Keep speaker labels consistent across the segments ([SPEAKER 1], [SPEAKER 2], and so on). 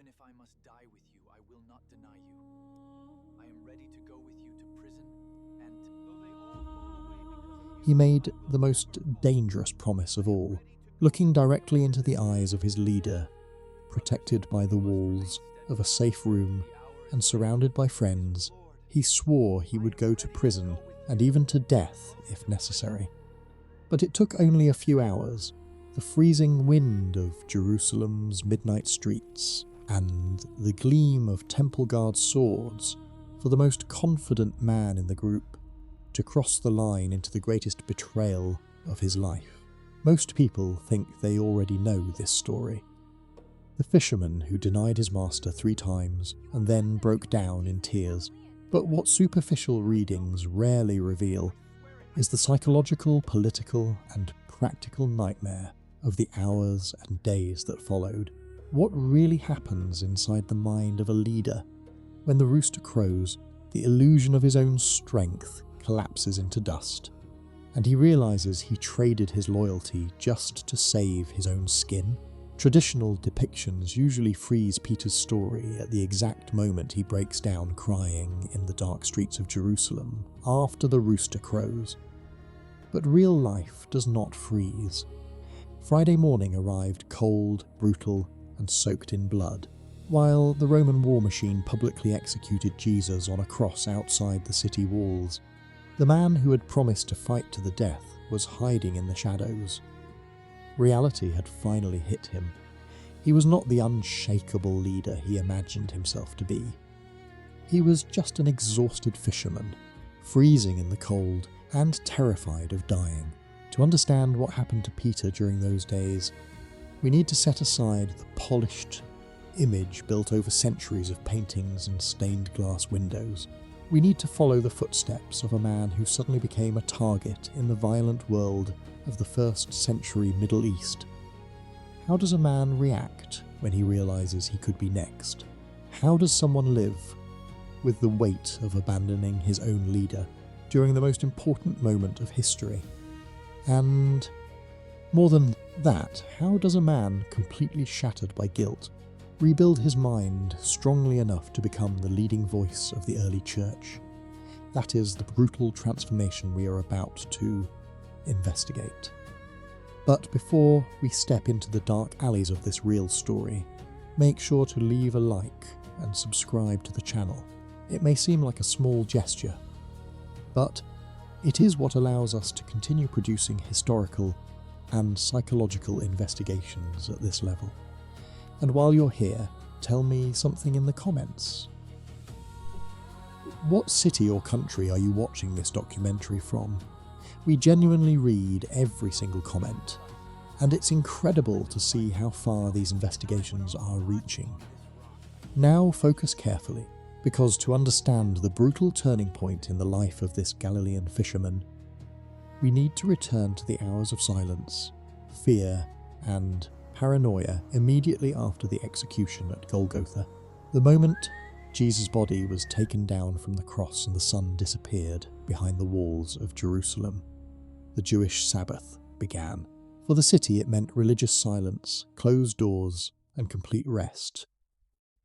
[SPEAKER 1] if I must die with you, I will not deny you. I am ready to go with you to prison, and though they all fall away because of
[SPEAKER 2] He made the most dangerous promise of all, looking directly into the eyes of his leader, protected by the walls of a safe room and surrounded by friends. He swore he would go to prison and even to death if necessary. But it took only a few hours. The freezing wind of Jerusalem's midnight streets and the gleam of temple guards' swords for the most confident man in the group to cross the line into the greatest betrayal of his life. Most people think they already know this story. The fisherman who denied his master 3 times and then broke down in tears. But what superficial readings rarely reveal is the psychological, political, and practical nightmare of the hours and days that followed. What really happens inside the mind of a leader when the rooster crows, the illusion of his own strength collapses into dust, and he realizes he traded his loyalty just to save his own skin? Traditional depictions usually freeze Peter's story at the exact moment he breaks down crying in the dark streets of Jerusalem after the rooster crows. But real life does not freeze. Friday morning arrived cold, brutal, and soaked in blood. While the Roman war machine publicly executed Jesus on a cross outside the city walls, the man who had promised to fight to the death was hiding in the shadows. Reality had finally hit him. He was not the unshakable leader he imagined himself to be. He was just an exhausted fisherman, freezing in the cold and terrified of dying. To understand what happened to Peter during those days, we need to set aside the polished image built over centuries of paintings and stained glass windows. We need to follow the footsteps of a man who suddenly became a target in the violent world of the 1st century Middle East. How does a man react when he realizes he could be next? How does someone live with the weight of abandoning his own leader during the most important moment of history? And more than that, how does a man completely shattered by guilt rebuild his mind strongly enough to become the leading voice of the early church? That is the brutal transformation we are about to investigate. But before we step into the dark alleys of this real story, make sure to leave a like and subscribe to the channel. It may seem like a small gesture, but it is what allows us to continue producing historical and psychological investigations at this level. And while you're here, tell me something in the comments. What city or country are you watching this documentary from? We genuinely read every single comment, and it's incredible to see how far these investigations are reaching. Now focus carefully, because to understand the brutal turning point in the life of this Galilean fisherman, we need to return to the hours of silence, fear, and paranoia immediately after the execution at Golgotha. The moment Jesus' body was taken down from the cross and the sun disappeared behind the walls of Jerusalem, the Jewish Sabbath began. For the city it meant religious silence, closed doors, and complete rest.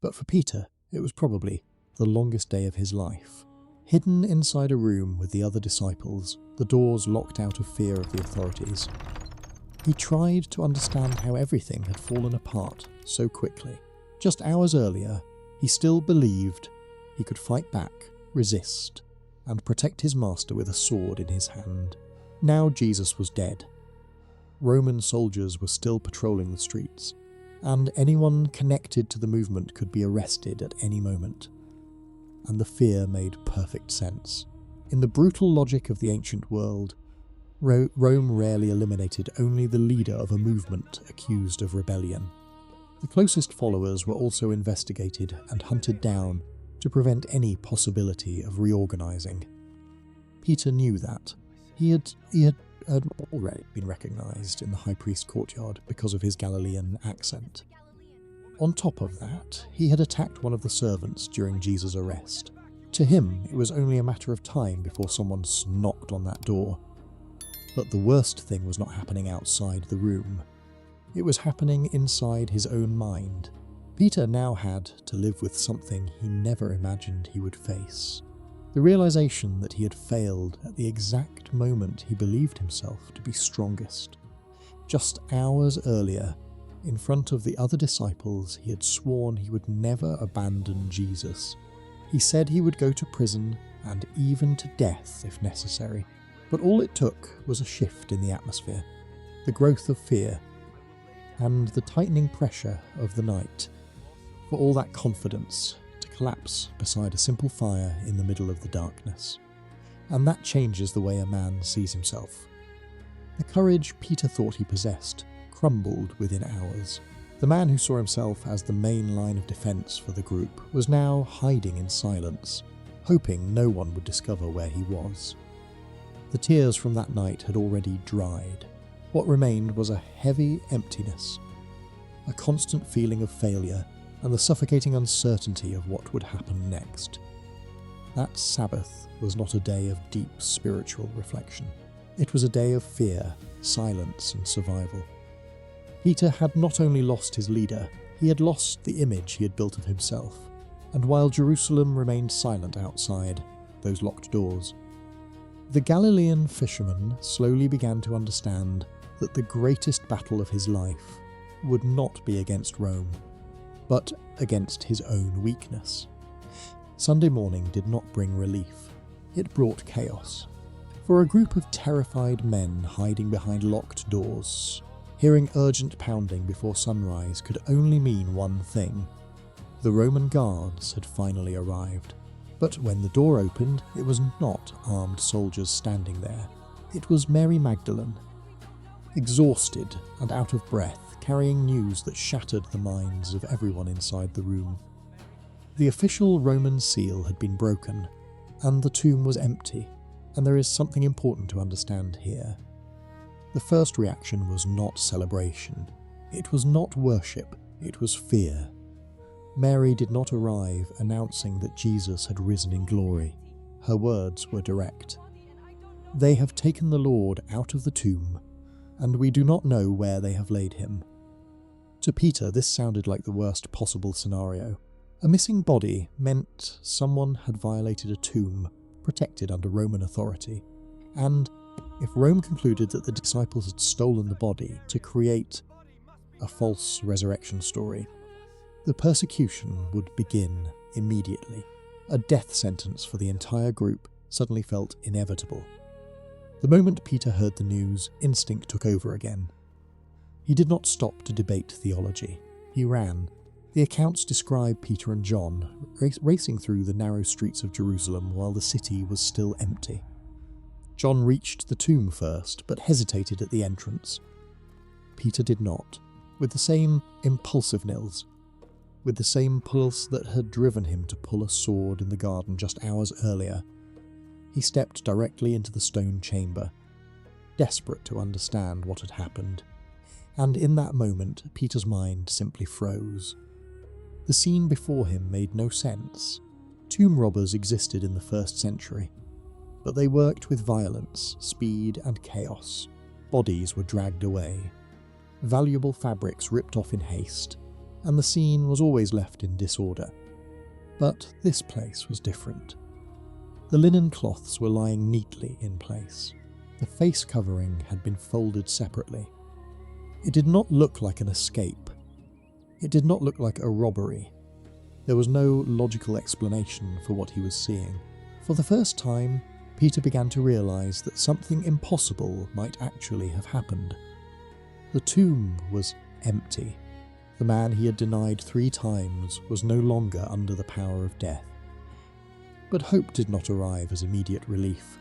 [SPEAKER 2] But for Peter, it was probably the longest day of his life. Hidden inside a room with the other disciples, the doors locked out of fear of the authorities, he tried to understand how everything had fallen apart so quickly. Just hours earlier, he still believed he could fight back, resist, and protect his master with a sword in his hand. Now Jesus was dead. Roman soldiers were still patrolling the streets, and anyone connected to the movement could be arrested at any moment. And the fear made perfect sense. In the brutal logic of the ancient world, Rome rarely eliminated only the leader of a movement accused of rebellion. The closest followers were also investigated and hunted down to prevent any possibility of reorganizing. Peter knew that. He had already been recognized in the high priest's courtyard because of his Galilean accent. On top of that, he had attacked one of the servants during Jesus' arrest. To him, it was only a matter of time before someone knocked on that door. But the worst thing was not happening outside the room. It was happening inside his own mind. Peter now had to live with something he never imagined he would face. The realization that he had failed at the exact moment he believed himself to be strongest. Just hours earlier, in front of the other disciples, he had sworn he would never abandon Jesus. He said he would go to prison and even to death if necessary. But all it took was a shift in the atmosphere, the growth of fear, and the tightening pressure of the night, for all that confidence to collapse beside a simple fire in the middle of the darkness. And that changes the way a man sees himself. The courage Peter thought he possessed crumbled within hours. The man who saw himself as the main line of defence for the group was now hiding in silence, hoping no one would discover where he was. The tears from that night had already dried. What remained was a heavy emptiness, a constant feeling of failure, and the suffocating uncertainty of what would happen next. That Sabbath was not a day of deep spiritual reflection. It was a day of fear, silence, and survival. Peter had not only lost his leader, he had lost the image he had built of himself, and while Jerusalem remained silent outside those locked doors, the Galilean fisherman slowly began to understand that the greatest battle of his life would not be against Rome, but against his own weakness. Sunday morning did not bring relief. It brought chaos. For a group of terrified men hiding behind locked doors, hearing urgent pounding before sunrise could only mean one thing. The Roman guards had finally arrived. But when the door opened, it was not armed soldiers standing there. It was Mary Magdalene, exhausted and out of breath, carrying news that shattered the minds of everyone inside the room. The official Roman seal had been broken, and the tomb was empty, and there is something important to understand here. The first reaction was not celebration. It was not worship. It was fear. Mary did not arrive announcing that Jesus had risen in glory. Her words were direct. "They have taken the Lord out of the tomb, and we do not know where they have laid him." To Peter, this sounded like the worst possible scenario. A missing body meant someone had violated a tomb protected under Roman authority, and if Rome concluded that the disciples had stolen the body to create a false resurrection story, the persecution would begin immediately. A death sentence for the entire group suddenly felt inevitable. The moment Peter heard the news, instinct took over again. He did not stop to debate theology. He ran. The accounts describe Peter and John racing through the narrow streets of Jerusalem while the city was still empty. John reached the tomb first, but hesitated at the entrance. Peter did not, with the same impulsiveness, with the same pulse that had driven him to pull a sword in the garden just hours earlier. He stepped directly into the stone chamber, desperate to understand what had happened. And in that moment, Peter's mind simply froze. The scene before him made no sense. Tomb robbers existed in the 1st century, but they worked with violence, speed, and chaos. Bodies were dragged away, valuable fabrics ripped off in haste, and the scene was always left in disorder. But this place was different. The linen cloths were lying neatly in place. The face covering had been folded separately. It did not look like an escape. It did not look like a robbery. There was no logical explanation for what he was seeing. For the first time, Peter began to realize that something impossible might actually have happened. The tomb was empty. The man he had denied 3 times was no longer under the power of death. But hope did not arrive as immediate relief.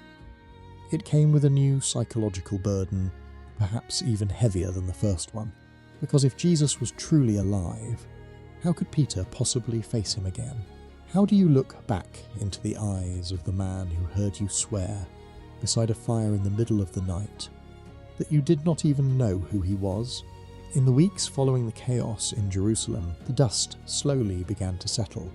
[SPEAKER 2] It came with a new psychological burden, perhaps even heavier than the first one. Because if Jesus was truly alive, how could Peter possibly face him again? How do you look back into the eyes of the man who heard you swear, beside a fire in the middle of the night, that you did not even know who he was? In the weeks following the chaos in Jerusalem, the dust slowly began to settle,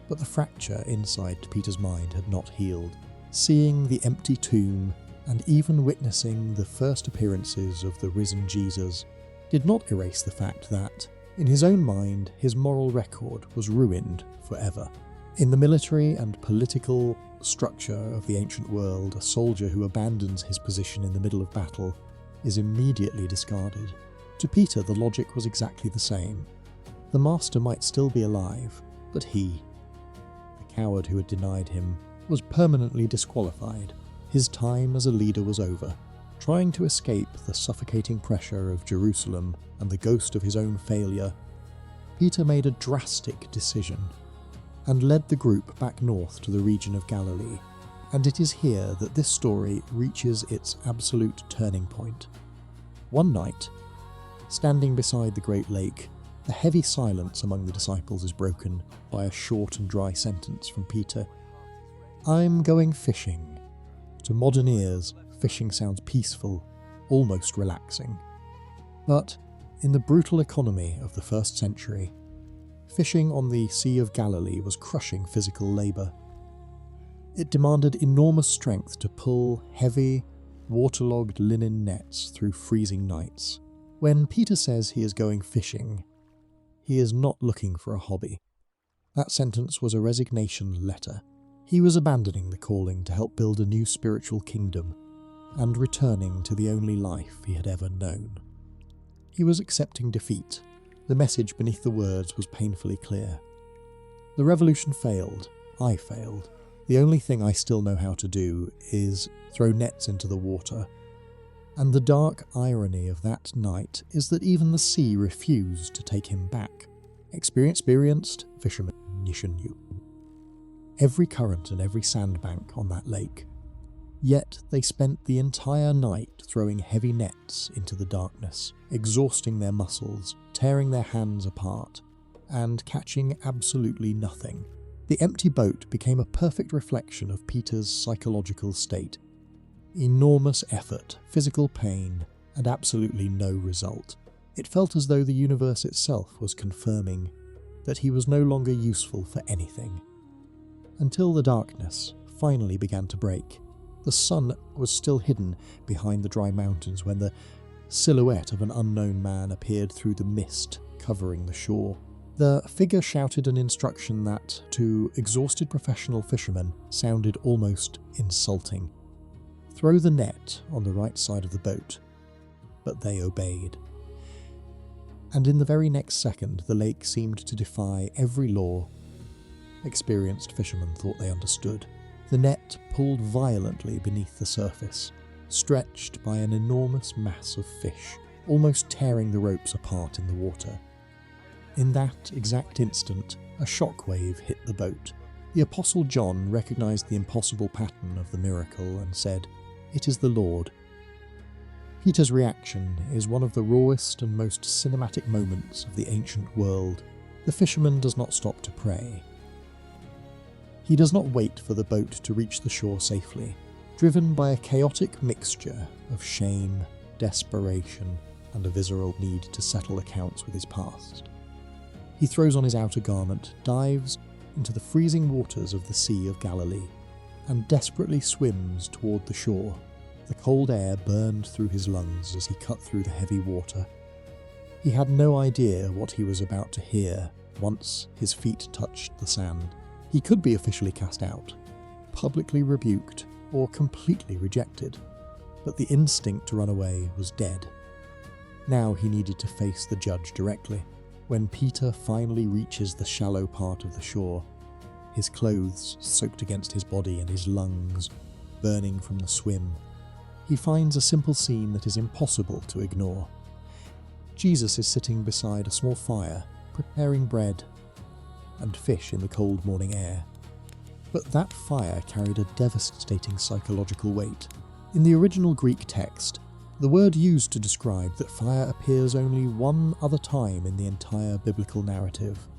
[SPEAKER 2] but the fracture inside Peter's mind had not healed. Seeing the empty tomb, and even witnessing the first appearances of the risen Jesus, did not erase the fact that, In his own mind, his moral record was ruined forever. In the military and political structure of the ancient world, a soldier who abandons his position in the middle of battle is immediately discarded. To Peter, the logic was exactly the same. The master might still be alive, but he, the coward who had denied him, was permanently disqualified. His time as a leader was over. Trying to escape the suffocating pressure of Jerusalem and the ghost of his own failure, Peter made a drastic decision and led the group back north to the region of Galilee. And it is here that this story reaches its absolute turning point. One night, standing beside the great lake, the heavy silence among the disciples is broken by a short and dry sentence from Peter. "I'm going fishing." To modern ears, fishing sounds peaceful, almost relaxing. But in the brutal economy of the first century, fishing on the Sea of Galilee was crushing physical labour. It demanded enormous strength to pull heavy, waterlogged linen nets through freezing nights. When Peter says he is going fishing, he is not looking for a hobby. That sentence was a resignation letter. He was abandoning the calling to help build a new spiritual kingdom and returning to the only life he had ever known. He was accepting defeat. The message beneath the words was painfully clear. The revolution failed. I failed. The only thing I still know how to do is throw nets into the water. And the dark irony of that night is that even the sea refused to take him back. Experienced fishermen knew every current and every sandbank on that lake. Yet they spent the entire night throwing heavy nets into the darkness, exhausting their muscles, tearing their hands apart, and catching absolutely nothing. The empty boat became a perfect reflection of Peter's psychological state. Enormous effort, physical pain, and absolutely no result. It felt as though the universe itself was confirming that he was no longer useful for anything. Until the darkness finally began to break. The sun was still hidden behind the dry mountains when the silhouette of an unknown man appeared through the mist covering the shore. The figure shouted an instruction that, to exhausted professional fishermen, sounded almost insulting. "Throw the net on the right side of the boat." But they obeyed. And in the very next second, the lake seemed to defy every law experienced fishermen thought they understood. The net pulled violently beneath the surface, stretched by an enormous mass of fish, almost tearing the ropes apart in the water. In that exact instant, a shockwave hit the boat. The Apostle John recognized the impossible pattern of the miracle and said, "It is the Lord." Peter's reaction is one of the rawest and most cinematic moments of the ancient world. The fisherman does not stop to pray. He does not wait for the boat to reach the shore safely. Driven by a chaotic mixture of shame, desperation, and a visceral need to settle accounts with his past, he throws on his outer garment, dives into the freezing waters of the Sea of Galilee, and desperately swims toward the shore. The cold air burned through his lungs as he cut through the heavy water. He had no idea what he was about to hear once his feet touched the sand. He could be officially cast out, publicly rebuked, or completely rejected, but the instinct to run away was dead. Now he needed to face the judge directly. When Peter finally reaches the shallow part of the shore, his clothes soaked against his body and his lungs burning from the swim, he finds a simple scene that is impossible to ignore. Jesus is sitting beside a small fire, preparing bread and fish in the cold morning air. But that fire carried a devastating psychological weight. In the original Greek text, the word used to describe that fire appears only one other time in the entire biblical narrative.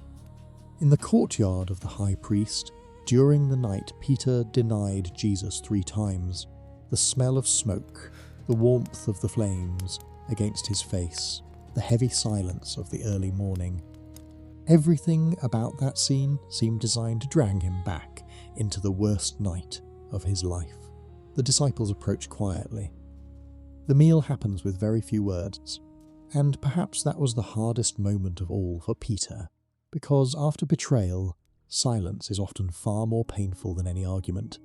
[SPEAKER 2] In the courtyard of the high priest, during the night Peter denied Jesus 3 times. The smell of smoke, the warmth of the flames against his face, the heavy silence of the early morning. Everything about that scene seemed designed to drag him back into the worst night of his life. The disciples approach quietly. The meal happens with very few words. And perhaps that was the hardest moment of all for Peter, because after betrayal, silence is often far more painful than any argument.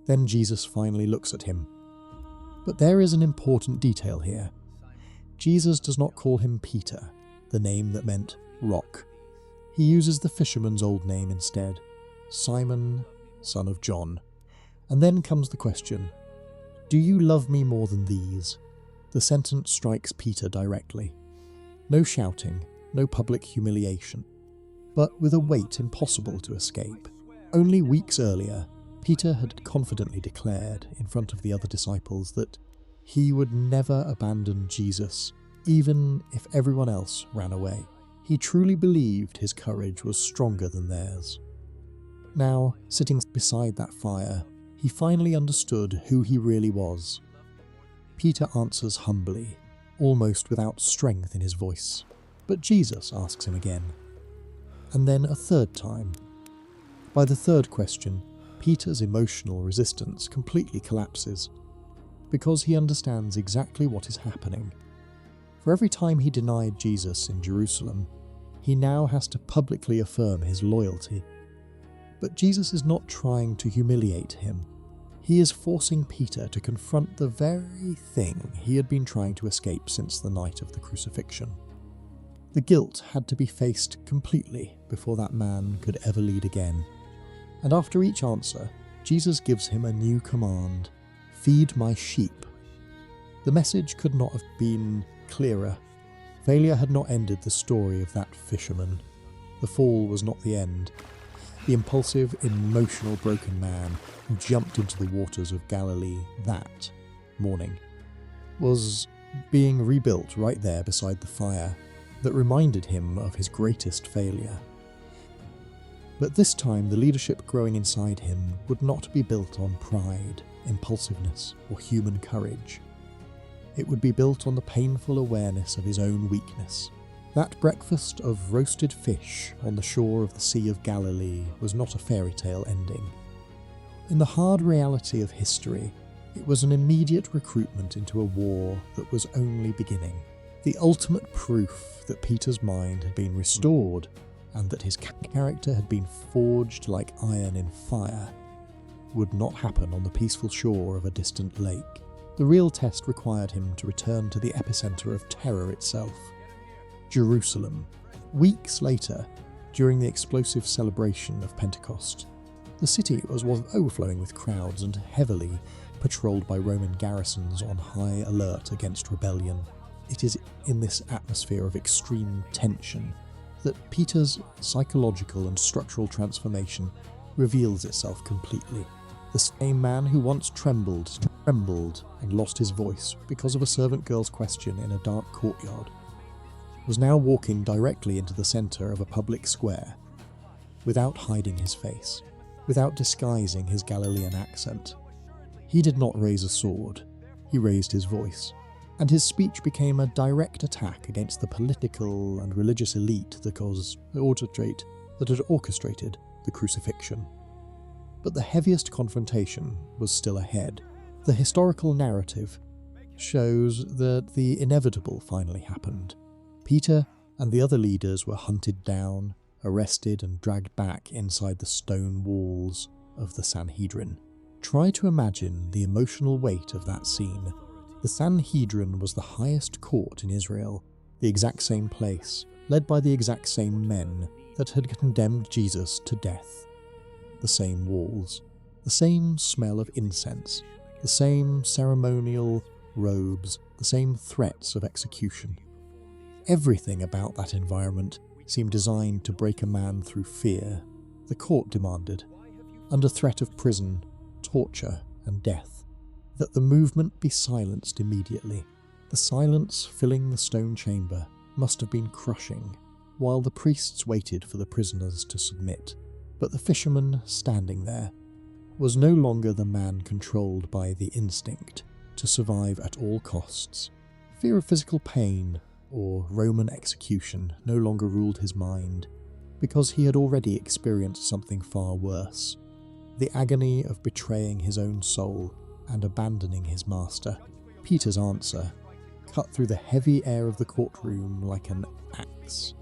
[SPEAKER 2] Then Jesus finally looks at him. But there is an important detail here. Jesus does not call him Peter, the name that meant rock. He uses the fisherman's old name instead, Simon, son of John. And then comes the question, do you love me more than these? The sentence strikes Peter directly. No shouting, no public humiliation, but with a weight impossible to escape. Only weeks earlier, Peter had confidently declared in front of the other disciples that he would never abandon Jesus, even if everyone else ran away. He truly believed his courage was stronger than theirs. Now, sitting beside that fire, he finally understood who he really was. Peter answers humbly, almost without strength in his voice, but Jesus asks him again. And then a third time. By the third question, Peter's emotional resistance completely collapses, because he understands exactly what is happening. For every time he denied Jesus in Jerusalem, he now has to publicly affirm his loyalty. But Jesus is not trying to humiliate him. He is forcing Peter to confront the very thing he had been trying to escape since the night of the crucifixion. The guilt had to be faced completely before that man could ever lead again. And after each answer, Jesus gives him a new command: feed my sheep. The message could not have been clearer. Failure had not ended the story of that fisherman. The fall was not the end. The impulsive, emotional, broken man who jumped into the waters of Galilee that morning was being rebuilt right there beside the fire that reminded him of his greatest failure. But this time the leadership growing inside him would not be built on pride, impulsiveness, or human courage. It would be built on the painful awareness of his own weakness. That breakfast of roasted fish on the shore of the Sea of Galilee was not a fairy tale ending. In the hard reality of history, it was an immediate recruitment into a war that was only beginning. The ultimate proof that Peter's mind had been restored and that his character had been forged like iron in fire would not happen on the peaceful shore of a distant lake. The real test required him to return to the epicenter of terror itself, Jerusalem. Weeks later, during the explosive celebration of Pentecost, the city was overflowing with crowds and heavily patrolled by Roman garrisons on high alert against rebellion. It is in this atmosphere of extreme tension that Peter's psychological and structural transformation reveals itself completely. The same man who once trembled and lost his voice because of a servant girl's question in a dark courtyard was now walking directly into the center of a public square, without hiding his face, without disguising his Galilean accent. He did not raise a sword, he raised his voice, and his speech became a direct attack against the political and religious elite that had orchestrated the crucifixion. But the heaviest confrontation was still ahead. The historical narrative shows that the inevitable finally happened. Peter and the other leaders were hunted down, arrested and dragged back inside the stone walls of the Sanhedrin. Try to imagine the emotional weight of that scene. The Sanhedrin was the highest court in Israel, the exact same place, led by the exact same men that had condemned Jesus to death. The same walls, the same smell of incense, the same ceremonial robes, the same threats of execution. Everything about that environment seemed designed to break a man through fear. The court demanded, under threat of prison, torture, and death, that the movement be silenced immediately. The silence filling the stone chamber must have been crushing, while the priests waited for the prisoners to submit. But the fisherman standing there was no longer the man controlled by the instinct to survive at all costs. Fear of physical pain or Roman execution no longer ruled his mind, because he had already experienced something far worse: the agony of betraying his own soul and abandoning his master. Peter's answer cut through the heavy air of the courtroom like an axe.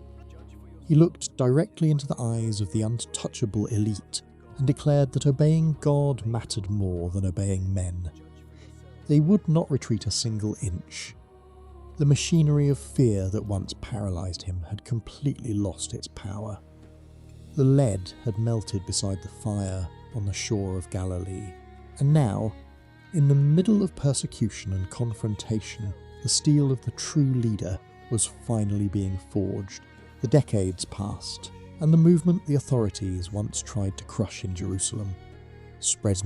[SPEAKER 2] He looked directly into the eyes of the untouchable elite and declared that obeying God mattered more than obeying men. They would not retreat a single inch. The machinery of fear that once paralysed him had completely lost its power. The lead had melted beside the fire on the shore of Galilee, and now, in the middle of persecution and confrontation, the steel of the true leader was finally being forged. The decades passed, and the movement the authorities once tried to crush in Jerusalem spread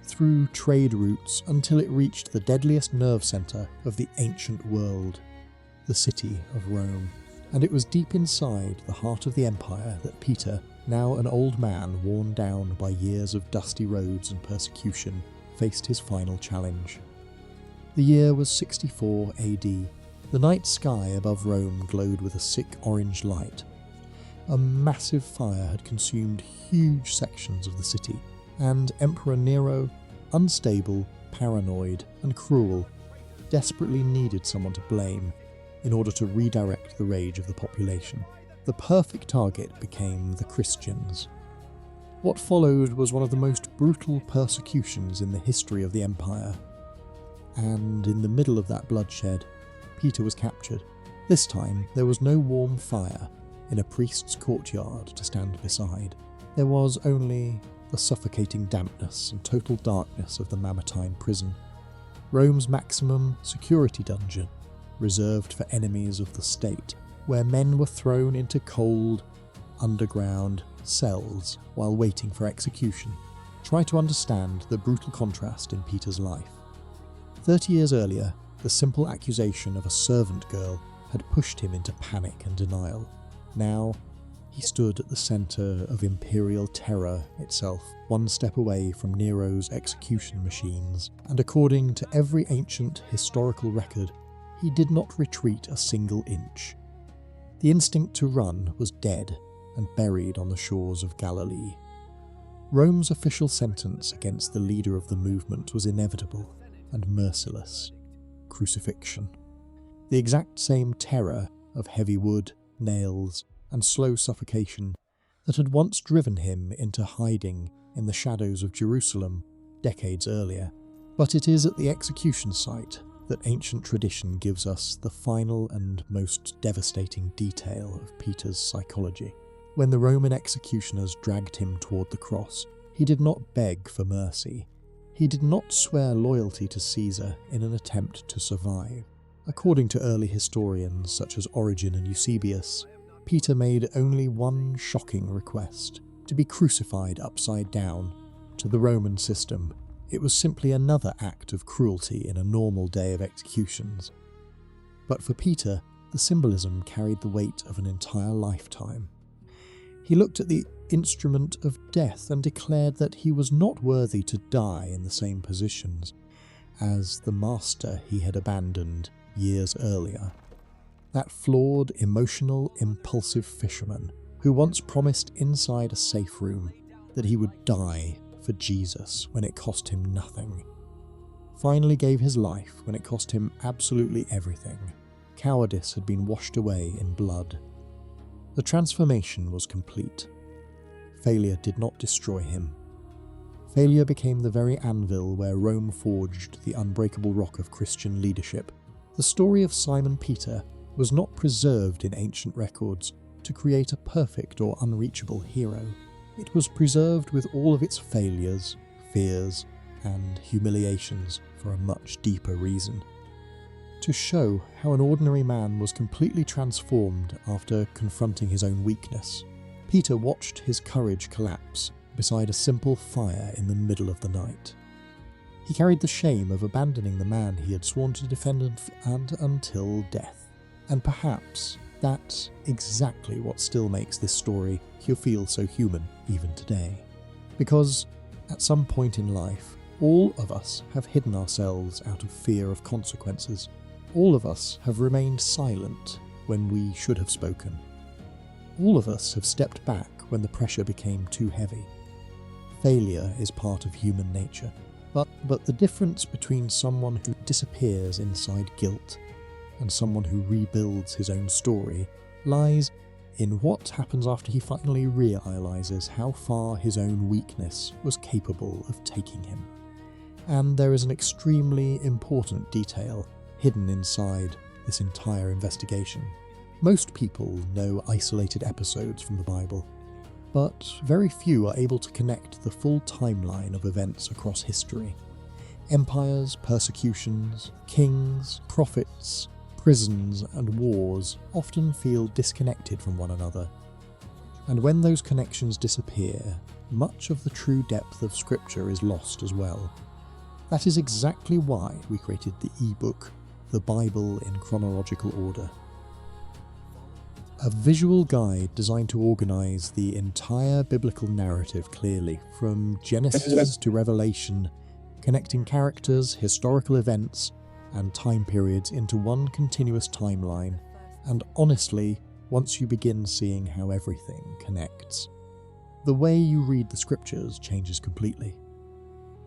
[SPEAKER 2] through trade routes until it reached the deadliest nerve centre of the ancient world, the city of Rome. And it was deep inside the heart of the empire that Peter, now an old man worn down by years of dusty roads and persecution, faced his final challenge. The year was 64 AD. The night sky above Rome glowed with a sick orange light. A massive fire had consumed huge sections of the city, and Emperor Nero, unstable, paranoid, and cruel, desperately needed someone to blame in order to redirect the rage of the population. The perfect target became the Christians. What followed was one of the most brutal persecutions in the history of the empire. And in the middle of that bloodshed, Peter was captured. This time, there was no warm fire in a priest's courtyard to stand beside. There was only the suffocating dampness and total darkness of the Mamertine prison, Rome's maximum security dungeon, reserved for enemies of the state, where men were thrown into cold, underground cells while waiting for execution. Try to understand the brutal contrast in Peter's life. 30 years earlier, the simple accusation of a servant girl had pushed him into panic and denial. Now, he stood at the centre of imperial terror itself, one step away from Nero's execution machines, and according to every ancient historical record, he did not retreat a single inch. The instinct to run was dead and buried on the shores of Galilee. Rome's official sentence against the leader of the movement was inevitable and merciless: crucifixion. The exact same terror of heavy wood, nails, and slow suffocation that had once driven him into hiding in the shadows of Jerusalem decades earlier. But it is at the execution site that ancient tradition gives us the final and most devastating detail of Peter's psychology. When the Roman executioners dragged him toward the cross, he did not beg for mercy. He did not swear loyalty to Caesar in an attempt to survive. According to early historians such as Origen and Eusebius, Peter made only one shocking request: to be crucified upside down. To the Roman system, it was simply another act of cruelty in a normal day of executions. But for Peter, the symbolism carried the weight of an entire lifetime. He looked at the instrument of death and declared that he was not worthy to die in the same positions as the master he had abandoned years earlier. That flawed, emotional, impulsive fisherman who once promised inside a safe room that he would die for Jesus when it cost him nothing, finally gave his life when it cost him absolutely everything. Cowardice had been washed away in blood. The transformation was complete. Failure did not destroy him. Failure became the very anvil where Rome forged the unbreakable rock of Christian leadership. The story of Simon Peter was not preserved in ancient records to create a perfect or unreachable hero. It was preserved with all of its failures, fears, and humiliations for a much deeper reason: to show how an ordinary man was completely transformed after confronting his own weakness. Peter watched his courage collapse beside a simple fire in the middle of the night. He carried the shame of abandoning the man he had sworn to defend and until death. And perhaps that's exactly what still makes this story feel so human even today. Because at some point in life, all of us have hidden ourselves out of fear of consequences. All of us have remained silent when we should have spoken. All of us have stepped back when the pressure became too heavy. Failure is part of human nature. But the difference between someone who disappears inside guilt and someone who rebuilds his own story, lies in what happens after he finally realises how far his own weakness was capable of taking him. And there is an extremely important detail hidden inside this entire investigation. Most people know isolated episodes from the Bible, but very few are able to connect the full timeline of events across history. Empires, persecutions, kings, prophets, prisons, and wars often feel disconnected from one another. And when those connections disappear, much of the true depth of Scripture is lost as well. That is exactly why we created the ebook, The Bible in Chronological Order. A visual guide designed to organise the entire biblical narrative clearly, from Genesis to Revelation, connecting characters, historical events, and time periods into one continuous timeline, and honestly, once you begin seeing how everything connects, the way you read the scriptures changes completely.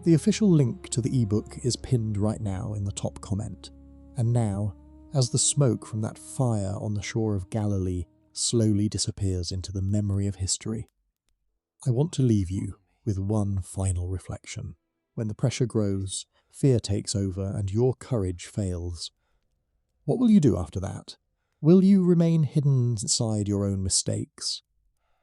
[SPEAKER 2] The official link to the ebook is pinned right now in the top comment, and now, as the smoke from that fire on the shore of Galilee slowly disappears into the memory of history, I want to leave you with one final reflection. When the pressure grows, fear takes over, and your courage fails, what will you do after that? Will you remain hidden inside your own mistakes?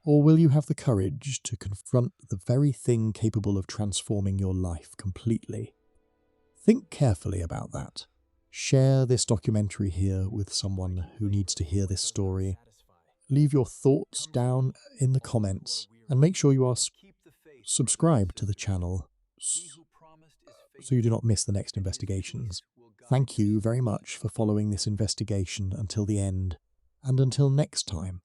[SPEAKER 2] Or will you have the courage to confront the very thing capable of transforming your life completely? Think carefully about that. Share this documentary here with someone who needs to hear this story. Leave your thoughts down in the comments, and make sure you are subscribed to the channel so you do not miss the next investigations. Thank you very much for following this investigation until the end, and until next time,